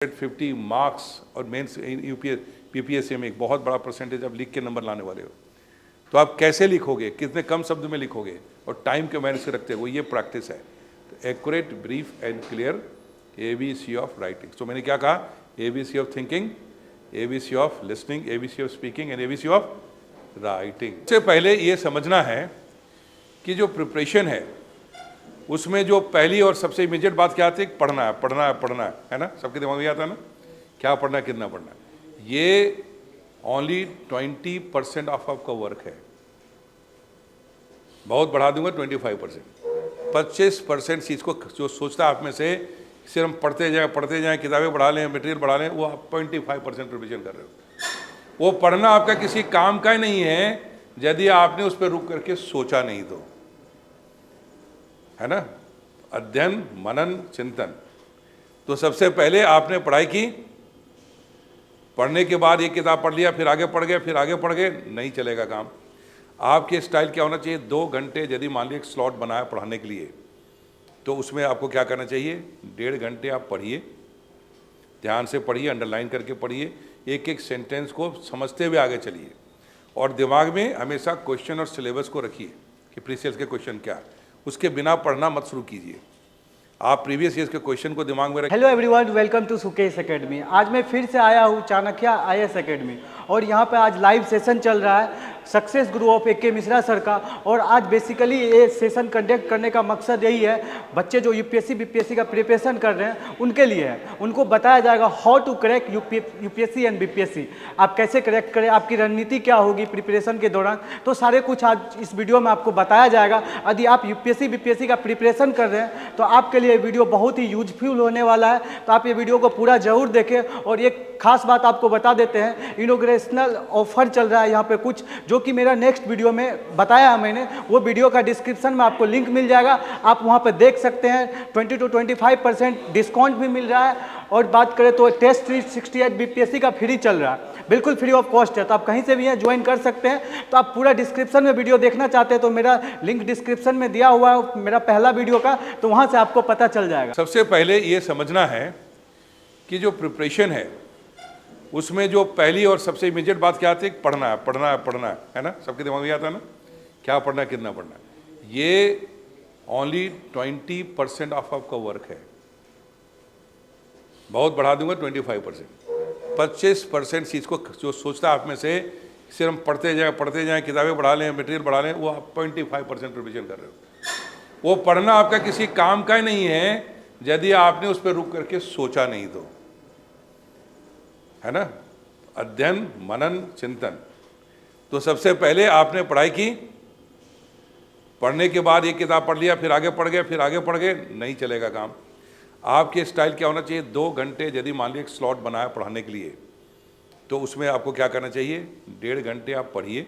50 marks और mains PPSC में एक बहुत बड़ा परसेंटेज आप लिख के नंबर लाने वाले हो, तो आप कैसे लिखोगे, कितने कम शब्द में लिखोगे और टाइम के मैनेज से रखते हो, ये प्रैक्टिस है। तो accurate, brief and clear, ABC of writing. तो मैंने क्या कहा, ABC of thinking, ABC of listening, ABC of speaking and ABC of writing. सबसे पहले ये समझना है कि जो प्रिपरेशन है उसमें जो पहली और सबसे इमीडिएट बात क्या आती है, पढ़ना है, पढ़ना है, पढ़ना है ना। सबके दिमाग में आता है ना, क्या पढ़ना है, कितना पढ़ना है। ये ओनली 20% ऑफ आपका वर्क है। बहुत बढ़ा दूंगा 25%। 25% चीज़ को जो सोचता है आप में से सिर्फ हम पढ़ते जाएं, किताबें बढ़ा लें, मटेरियल बढ़ा लें, वो आप 25% प्रिपरेशन कर रहे हो। वो पढ़ना आपका किसी काम का ही नहीं है यदि आपने उस पर रुक करके सोचा नहीं तो, है ना। अध्ययन, मनन, चिंतन। तो सबसे पहले आपने पढ़ाई की, पढ़ने के बाद एक किताब पढ़ लिया, फिर आगे पढ़ गए, फिर आगे पढ़ गए, नहीं चलेगा काम। आपके स्टाइल क्या होना चाहिए, 2 घंटे यदि मान लीजिए एक स्लॉट बनाया पढ़ाने के लिए, तो उसमें आपको क्या करना चाहिए, 1.5 घंटे आप पढ़िए, ध्यान से पढ़िए, अंडरलाइन करके पढ़िए, एक एक सेंटेंस को समझते हुए आगे चलिए, और दिमाग में हमेशा क्वेश्चन और सिलेबस को रखिए कि प्रीवियस के क्वेश्चन क्या है। उसके बिना पढ़ना मत शुरू कीजिए। आप प्रीवियस ईयर्स के क्वेश्चन को दिमाग में रखिए। Hello everyone, welcome to Sukesh academy. आज मैं फिर से आया हूँ चाणक्य IAS एकेडमी, और यहाँ पे आज लाइव सेशन चल रहा है success Guru of AK Mishra sir का। और आज बेसिकली ये सेशन कंडक्ट करने का मकसद यही है, बच्चे जो UPSC BPSC का प्रिपरेशन कर रहे हैं उनके लिए है। उनको बताया जाएगा how to crack UPSC and BPSC। आप कैसे क्रैक करें, आपकी रणनीति क्या होगी प्रिपरेशन के दौरान, तो सारे कुछ आज इस वीडियो में आपको बताया जाएगा। यदि आप UPSC BPSC का प्रिपरेशन कर रहे हैं तो आपके लिए वीडियो बहुत ही यूजफुल होने वाला है। तो आप ये वीडियो को पूरा जरूर देखें। और एक खास बात आपको बता देते हैं, इनॉग्रेशनल ऑफर चल रहा है यहाँ पे कुछ, जो कि मेरा नेक्स्ट वीडियो में बताया मैंने। वो वीडियो का डिस्क्रिप्शन में आपको लिंक मिल जाएगा, आप वहाँ पे देख सकते हैं। 20 to 25% डिस्काउंट भी मिल रहा है। और बात करें तो टेस्ट 368 BPSC का फ्री चल रहा है, बिल्कुल फ्री ऑफ कॉस्ट है। तो आप कहीं से भी हैं ज्वाइन कर सकते हैं। तो आप पूरा डिस्क्रिप्शन में वीडियो देखना चाहते हैं तो मेरा लिंक डिस्क्रिप्शन में दिया हुआ है, मेरा पहला वीडियो का, तो वहाँ से आपको पता चल जाएगा। सबसे पहले ये समझना है कि जो प्रिपरेशन है उसमें जो पहली और सबसे इमीडिएट बात क्या आती है, पढ़ना है, पढ़ना है, पढ़ना है ना। सबके दिमाग में आता है ना, क्या पढ़ना है, कितना पढ़ना है। ये ओनली 20% ऑफ आपका वर्क है। बहुत बढ़ा दूंगा 25%। 25% चीज़ को जो सोचता है आप में से सिर्फ हम पढ़ते जाएं, किताबें बढ़ा लें, मटेरियल बढ़ा लें, वो आप 25% प्रिपरेशन कर रहे हो। वो पढ़ना आपका किसी काम का ही नहीं है यदि आपने उस पर रुक करके सोचा नहीं तो, है ना। अध्ययन, मनन, चिंतन। तो सबसे पहले आपने पढ़ाई की, पढ़ने के बाद एक किताब पढ़ लिया, फिर आगे पढ़ गए, फिर आगे पढ़ गए, नहीं चलेगा काम। आपके स्टाइल क्या होना चाहिए, 2 घंटे यदि मान लीजिए एक स्लॉट बनाया पढ़ाने के लिए, तो उसमें आपको क्या करना चाहिए, 1.5 घंटे आप पढ़िए,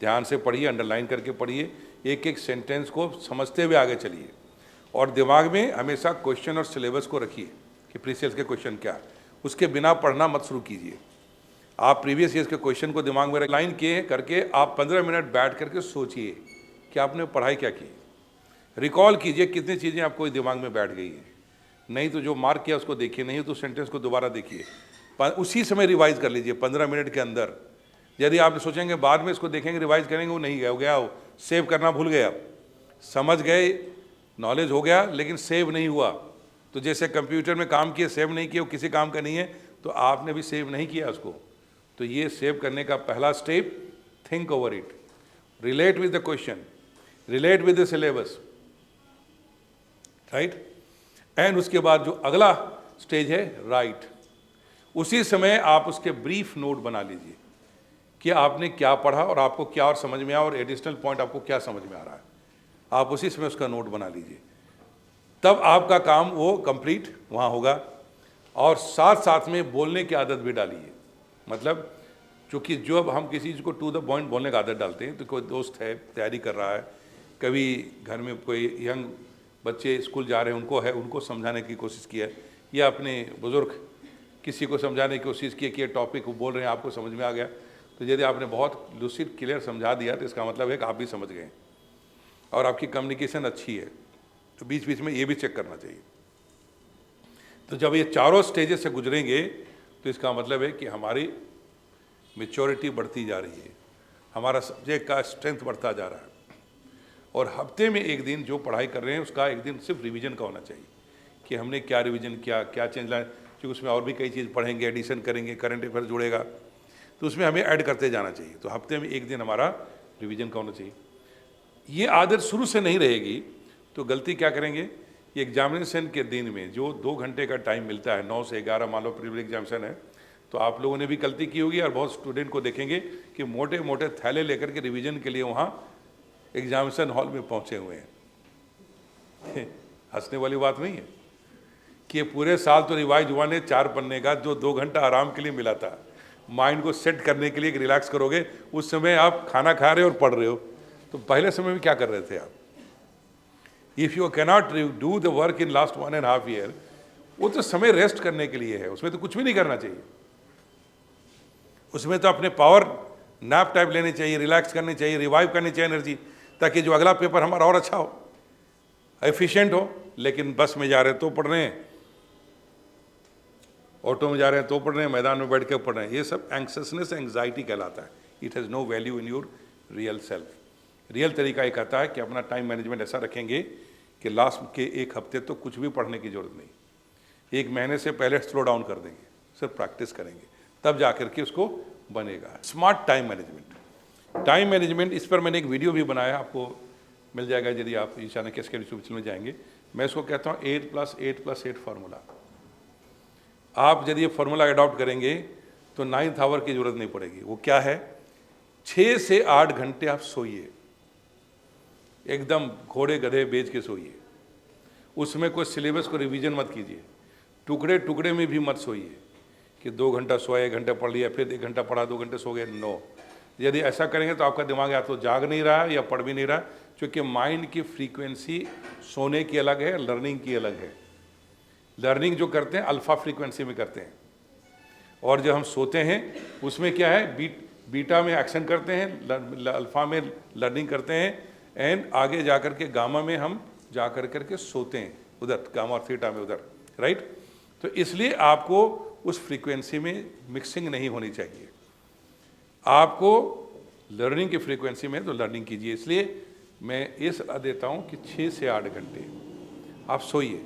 ध्यान से पढ़िए, अंडरलाइन करके पढ़िए, एक एक सेंटेंस को समझते हुए आगे चलिए, और दिमाग में हमेशा क्वेश्चन और सिलेबस को रखिए कि प्रीवियस के क्वेश्चन क्या है। उसके बिना पढ़ना मत शुरू कीजिए। आप प्रीवियस ईयर्स के क्वेश्चन को दिमाग में लाइन किए करके आप 15 मिनट बैठ करके सोचिए कि आपने पढ़ाई क्या की। रिकॉल कीजिए कितनी चीज़ें आपको दिमाग में बैठ गई हैं। नहीं तो जो मार्क किया उसको देखिए, नहीं तो सेंटेंस को दोबारा देखिए, उसी समय रिवाइज कर लीजिए 15 मिनट के अंदर। यदि आप सोचेंगे बाद में इसको देखेंगे, रिवाइज करेंगे, वो नहीं हो गया, वो सेव करना भूल गए, आप समझ गए, नॉलेज हो गया लेकिन सेव नहीं हुआ। तो जैसे कंप्यूटर में काम किए, सेव नहीं किए, वो किसी काम का नहीं है, तो आपने भी सेव नहीं किया उसको। तो ये सेव करने का पहला step, think over it, relate with the question, relate with the syllabus, right. And उसके बाद जो अगला स्टेज है, राइट। उसी समय आप उसके ब्रीफ नोट बना लीजिए कि आपने क्या पढ़ा और आपको क्या और समझ में आया, और एडिशनल पॉइंट आपको क्या समझ में आ रहा है, आप उसी समय उसका नोट बना लीजिए। तब आपका काम वो कंप्लीट वहाँ होगा। और साथ साथ में बोलने की आदत भी डालिए। मतलब चूँकि जो अब हम किसी चीज़ को टू द पॉइंट बोलने की आदत डालते हैं, तो कोई दोस्त है तैयारी कर रहा है, कभी घर में कोई यंग बच्चे स्कूल जा रहे हैं, उनको समझाने की कोशिश की है, या अपने बुज़ुर्ग किसी को समझाने की कोशिश की है कि ये टॉपिक वो बोल रहे हैं, आपको समझ में आ गया, तो यदि आपने बहुत लूसिड क्लियर समझा दिया तो इसका मतलब है कि आप भी समझ गए और आपकी कम्युनिकेशन अच्छी है। तो बीच बीच में ये भी चेक करना चाहिए। तो जब ये चारों स्टेजेस से गुजरेंगे तो इसका मतलब है कि हमारी मैच्योरिटी बढ़ती जा रही है, हमारा सब्जेक्ट का स्ट्रेंथ बढ़ता जा रहा है। और हफ्ते में एक दिन जो पढ़ाई कर रहे हैं उसका एक दिन सिर्फ रिवीजन का होना चाहिए कि हमने क्या रिवीजन किया, क्या चेंज लाए, क्योंकि उसमें और भी कई चीज़ पढ़ेंगे, एडिशन करेंगे, करंट अफेयर जुड़ेगा, तो उसमें हमें ऐड करते जाना चाहिए। तो हफ्ते में एक दिन हमारा रिवीजन का होना चाहिए। ये आदत शुरू से नहीं रहेगी तो गलती क्या करेंगे, ये एग्जामिनेशन के दिन में जो 2 घंटे का टाइम मिलता है, 9 से 11 मान लो प्रीलिमिनरी एग्जामिनेशन है, तो आप लोगों ने भी गलती की होगी और बहुत स्टूडेंट को देखेंगे कि मोटे मोटे थैले लेकर के रिवीजन के लिए वहाँ एग्जामिनेशन हॉल में पहुँचे हुए हैं। हंसने वाली बात नहीं है कि ये पूरे साल तो रिवाइज हुआ ने 4 पन्ने का, जो 2 घंटा आराम के लिए मिला था, माइंड को सेट करने के लिए कि रिलैक्स करोगे, उस समय आप खाना खा रहे हो और पढ़ रहे हो। तो पहले समय में क्या कर रहे थे आप? If you cannot do the work in last 1.5 year, वो तो समय रेस्ट करने के लिए है, उसमें तो कुछ भी नहीं करना चाहिए। उसमें तो अपने पावर नैप टाइप लेनी चाहिए, रिलैक्स करनी चाहिए, रिवाइव करनी चाहिए एनर्जी, ताकि जो अगला पेपर हमारा और अच्छा हो, एफिशिएंट हो। लेकिन बस में जा रहे हैं तो पढ़ रहे हैं, ऑटो में जा रहे हैं तो पढ़ रहे हैं, मैदान में बैठ के पढ़ रहे हैं, ये सब एंक्सियसनेस, एंग्जाइटी कहलाता है। It has no value in your real self. Real तरीका ये कहता है कि अपना टाइम मैनेजमेंट ऐसा रखेंगे कि लास्ट के 1 हफ्ते तो कुछ भी पढ़ने की जरूरत नहीं, 1 महीने से पहले स्लो डाउन कर देंगे, सिर्फ प्रैक्टिस करेंगे, तब जाकर के उसको बनेगा। Smart time management, time management, इस पर मैंने एक वीडियो भी बनाया, आपको मिल जाएगा यदि आप चाणक्य के यूट्यूब चैनल में जाएंगे। मैं इसको कहता हूँ 8+8+8 फार्मूला। आप यदि ये फार्मूला अडॉप्ट करेंगे तो 9th आवर की जरूरत नहीं पड़ेगी। वो क्या है? 6 से 8 घंटे आप सोइए, एकदम घोड़े गधे बेच के सोइए। उसमें कोई सिलेबस को रिवीजन मत कीजिए, टुकड़े टुकड़े में भी मत सोइए कि 2 घंटा सोया, 1 घंटा पढ़ लिया, फिर 1 घंटा पढ़ा, 2 घंटे सो गए। नो, यदि ऐसा करेंगे तो आपका दिमाग या तो जाग नहीं रहा है या पढ़ भी नहीं रहा, क्योंकि माइंड की फ्रीक्वेंसी सोने की अलग है, लर्निंग की अलग है। लर्निंग जो करते हैं अल्फा फ्रीक्वेंसी में करते हैं, और जब हम सोते हैं उसमें क्या है, बीटा में एक्शन करते हैं, अल्फा में लर्निंग करते हैं, एंड आगे जाकर के गामा में हम जा कर के सोते हैं, उधर गामा और थीटा में उधर, राइट। तो इसलिए आपको उस फ्रीक्वेंसी में मिक्सिंग नहीं होनी चाहिए। आपको लर्निंग की फ्रीक्वेंसी में तो लर्निंग कीजिए। इसलिए मैं ये सलाह देता हूँ कि 6 से 8 घंटे आप सोइए।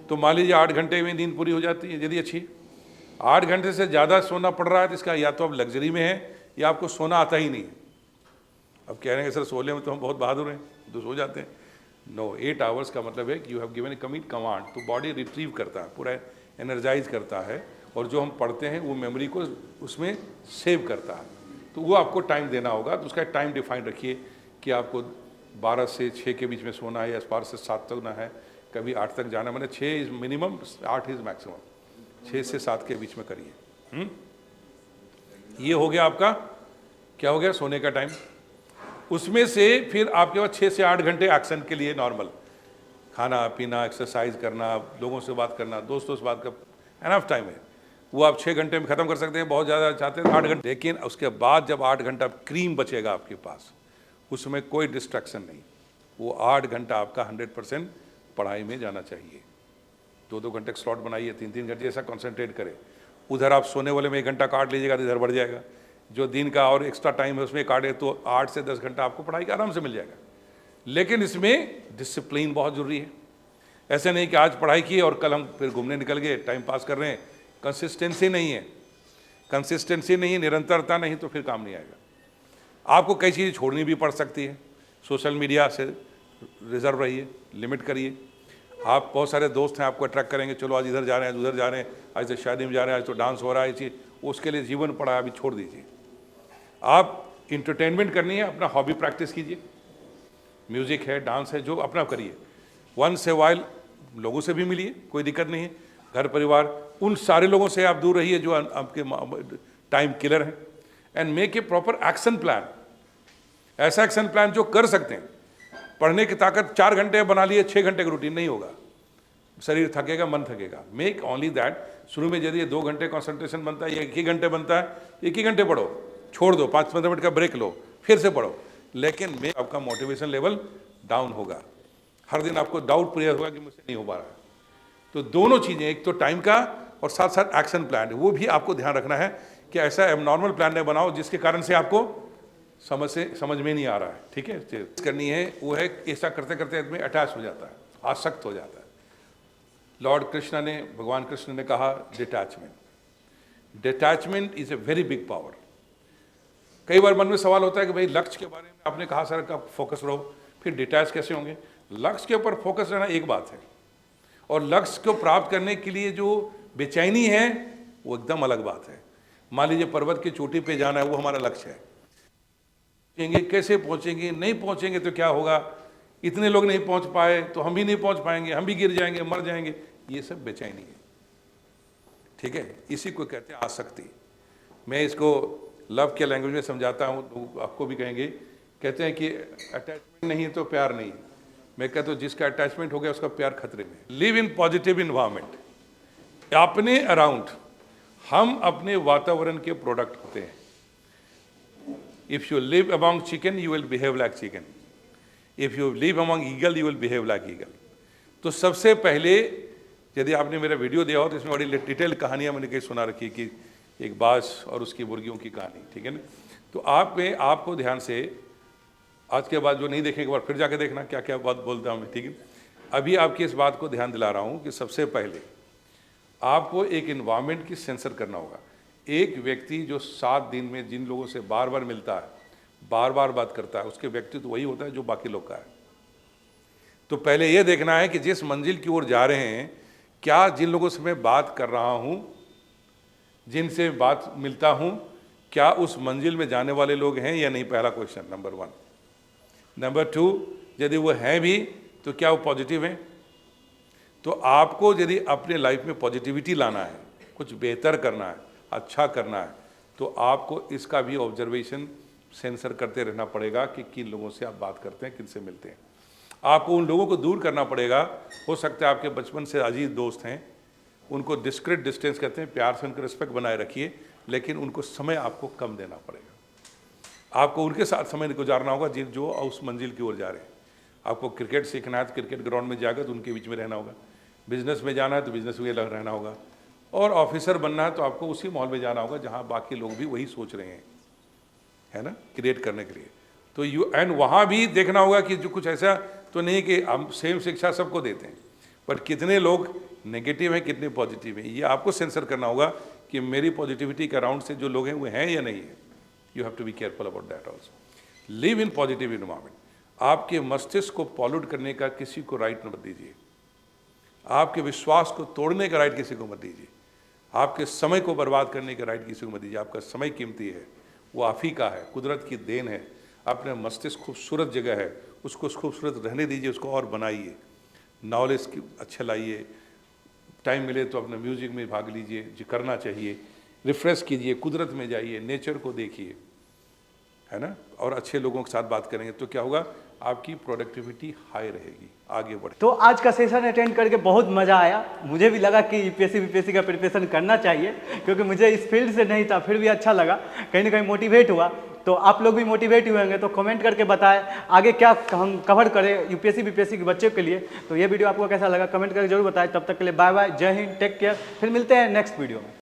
तो मान लीजिए 8 घंटे में नींद पूरी हो जाती है यदि अच्छी, 8 घंटे से ज़्यादा सोना पड़ रहा है तो इसका या तो आप लग्जरी में हैं या आपको सोना आता ही नहीं है। अब कह रहे हैं सर सोने में तो हम बहुत बहादुर हैं तो सो जाते हैं। नो, 8 आवर्स का मतलब है कि you have given A commit command, तो बॉडी रिट्रीव करता है, पूरा एनर्जाइज करता है, और जो हम पढ़ते हैं वो मेमोरी को उसमें सेव करता है। तो वो आपको टाइम देना होगा। तो उसका टाइम डिफाइन रखिए कि आपको 12 से 6 के बीच में सोना है या 12 से 7 तक ना है, कभी 8 तक जाना, मैंने 6 इज़ मिनिमम, 8 इज़ मैक्सिमम, 6 से 7 के बीच में करिए। ये हो गया आपका, क्या हो गया, सोने का टाइम। उसमें से फिर आपके पास 6 से 8 घंटे एक्शन के लिए नॉर्मल, खाना पीना, एक्सरसाइज करना, लोगों से बात करना, दोस्तों से बात कर, एनफ टाइम है। वो आप 6 घंटे में ख़त्म कर सकते हैं, बहुत ज़्यादा चाहते हैं 8 घंटे। लेकिन उसके बाद जब 8 घंटा क्रीम बचेगा आपके पास, उसमें कोई डिस्ट्रैक्शन नहीं, वो 8 घंटा आपका 100% पढ़ाई में जाना चाहिए। 2-2 घंटे का स्लॉट बनाइए, 3-3 घंटे ऐसा कॉन्सेंट्रेट करें। उधर आप सोने वाले में 1 घंटा काट लीजिएगा तो इधर बढ़ जाएगा। जो दिन का और एक्स्ट्रा टाइम है उसमें काटे तो 8 से 10 घंटा आपको पढ़ाई का आराम से मिल जाएगा। लेकिन इसमें डिसिप्लिन बहुत ज़रूरी है। ऐसे नहीं कि आज पढ़ाई की और कल हम फिर घूमने निकल गए, टाइम पास कर रहे हैं। कंसिस्टेंसी नहीं है, कंसिस्टेंसी नहीं है, निरंतरता नहीं, तो फिर काम नहीं आएगा। आपको कई चीज़ें छोड़नी भी पड़ सकती है। सोशल मीडिया से रिजर्व रहिए, लिमिट करिए। आप बहुत सारे दोस्त हैं आपको अट्रैक्ट करेंगे, चलो आज इधर जा रहे हैं, आज उधर जा रहे हैं, आज तो शादी में जा रहे हैं, आज तो डांस हो रहा है, चीज़ उसके लिए जीवन पड़ा है, अभी छोड़ दीजिए। आप इंटरटेनमेंट करनी है, अपना हॉबी प्रैक्टिस कीजिए, म्यूज़िक है, डांस है, जो अपना करिए। वंस ए वाइल लोगों से भी मिलिए, कोई दिक्कत नहीं है। घर परिवार, उन सारे लोगों से आप दूर रहिए जो आपके टाइम किलर हैं। And make a proper action plan, ऐसा एक्शन प्लान जो कर सकते हैं। पढ़ने की ताकत 4 घंटे बना लिए, 6 घंटे का रूटीन नहीं होगा, शरीर थकेगा, मन थकेगा। मेक ओनली दैट, शुरू में यदि 2 घंटे कंसंट्रेशन बनता है या 1 ही घंटे बनता है, 1 ही घंटे पढ़ो, छोड़ दो, 5-15 मिनट का ब्रेक लो, फिर से पढ़ो। लेकिन में आपका मोटिवेशन लेवल डाउन होगा, हर दिन आपको डाउट क्लियर होगा कि मुझसे नहीं हो पा रहा है। तो दोनों चीज़ें, एक तो टाइम का और साथ साथ एक्शन प्लान, वो भी आपको ध्यान रखना है कि ऐसा एबनॉर्मल प्लान नहीं बनाओ जिसके कारण से आपको समझ में नहीं आ रहा है। ठीक है, करनी है वो है ऐसा करते करते आदमी अटैच हो जाता है, आसक्त हो जाता है। लॉर्ड कृष्णा ने, भगवान कृष्ण ने कहा detachment is a very big power. कई बार मन में सवाल होता है कि भाई लक्ष्य के बारे में आपने कहा सर का फोकस रहो, फिर डिटैच कैसे होंगे? लक्ष्य के ऊपर फोकस रहना एक बात है, और लक्ष्य को प्राप्त करने के लिए जो बेचैनी है वो एकदम अलग बात है। मान लीजिए पर्वत की चोटी पे जाना है, वो हमारा लक्ष्य है, पहुंचेंगे कैसे पहुंचेंगे, नहीं पहुंचेंगे तो क्या होगा, इतने लोग नहीं पहुंच पाए तो हम भी नहीं पहुंच पाएंगे, हम भी गिर जाएंगे, मर जाएंगे, ये सब बेचैनी है। ठीक है, इसी को कहते हैं आसक्ति। मैं इसको लव के लैंग्वेज में समझाता हूँ तो आपको भी कहेंगे, कहते हैं कि अटैचमेंट नहीं है तो प्यार नहीं। मैं कहता हूँ जिसका अटैचमेंट हो गया उसका प्यार खतरे में। Live in positive environment. अपने अराउंड हम अपने वातावरण के प्रोडक्ट होते हैं। If you live among chicken you will behave like chicken, if you live among eagle you will behave like eagle. तो सबसे पहले यदि आपने मेरा वीडियो दिया हो तो इसमें बड़ी डिटेल कहानियां मैंने कहीं सुना रखी कि एक बाज और उसकी मुर्गियों की कहानी। ठीक है ना, तो आपको ध्यान से आज के बाद जो नहीं देखेंगे एक बार फिर जाके देखना क्या क्या बात बोलता हूँ मैं। ठीक है, अभी आपकी इस बात को ध्यान दिला रहा हूँ कि सबसे पहले आपको एक इन्वायरमेंट की सेंसर करना होगा। एक व्यक्ति जो 7 दिन में जिन लोगों से बार बार मिलता है, बार बार बात करता है, उसके व्यक्तित्व तो वही होता है जो बाकी लोग का है। तो पहले ये देखना है कि जिस मंजिल की ओर जा रहे हैं, क्या जिन लोगों से मैं बात कर रहा हूँ, जिनसे बात मिलता हूँ, क्या उस मंजिल में जाने वाले लोग हैं या नहीं, पहला क्वेश्चन नंबर 1। नंबर 2, यदि वो हैं भी तो क्या वो पॉजिटिव हैं? तो आपको यदि अपने लाइफ में पॉजिटिविटी लाना है, कुछ बेहतर करना है, अच्छा करना है, तो आपको इसका भी ऑब्जर्वेशन सेंसर करते रहना पड़ेगा कि किन लोगों से आप बात करते हैं, किन से मिलते हैं। आपको उन लोगों को दूर करना पड़ेगा। हो सकता है आपके बचपन से अजीज दोस्त हैं, उनको डिस्क्रीट डिस्टेंस कहते हैं, प्यार से उनका रिस्पेक्ट बनाए रखिए, लेकिन उनको समय आपको कम देना पड़ेगा। आपको उनके साथ समय गुजारना होगा जो उस मंजिल की ओर जा रहे हैं। आपको क्रिकेट सीखना है तो क्रिकेट ग्राउंड में जाकर तो उनके बीच में रहना होगा, बिजनेस में जाना है तो बिजनेस में रहना होगा, और ऑफिसर बनना है तो आपको उसी माहौल में जाना होगा जहाँ बाकी लोग भी वही सोच रहे हैं, है ना, क्रिएट करने के लिए। तो वहाँ भी देखना होगा कि जो कुछ ऐसा तो नहीं कि हम सेम शिक्षा सबको देते हैं, पर कितने लोग नेगेटिव हैं, कितने पॉजिटिव हैं, ये आपको सेंसर करना होगा कि मेरी पॉजिटिविटी के अराउंड से जो लोग हैं वो हैं या नहीं है। You have to be careful about that also. Live in positive environment. आपके मस्तिष्क को पॉल्यूट करने का किसी को राइट मत दीजिए, आपके विश्वास को तोड़ने का राइट किसी को मत दीजिए, आपके समय को बर्बाद करने का राइट किसी को मत दीजिए। आपका समय कीमती है, वो आप ही का है, कुदरत की देन है। अपने मस्तिष्क खूबसूरत जगह है, उसको खूबसूरत रहने दीजिए, उसको और बनाइए, नॉलेज की अच्छे लाइए। टाइम मिले तो अपने म्यूजिक में भाग लीजिए, जो करना चाहिए, रिफ्रेश कीजिए, कुदरत में जाइए, नेचर को देखिए, है ना, और अच्छे लोगों के साथ बात करेंगे तो क्या होगा, आपकी प्रोडक्टिविटी हाई रहेगी, आगे बढ़े। तो आज का सेशन अटेंड करके बहुत मज़ा आया। मुझे भी लगा कि यूपीएससी बीपीएससी का प्रिपरेशन करना चाहिए, क्योंकि मुझे इस फील्ड से नहीं था, फिर भी अच्छा लगा, कहीं ना कहीं मोटिवेट हुआ। तो आप लोग भी मोटिवेट हुए होंगे, तो कमेंट करके बताएं आगे क्या हम कवर करें यूपीएससी बीपीएससी के बच्चों के लिए। तो ये वीडियो आपको कैसा लगा कमेंट करके जरूर बताएं। तब तक के लिए बाय बाय, जय हिंद, टेक केयर। फिर मिलते हैं नेक्स्ट वीडियो में।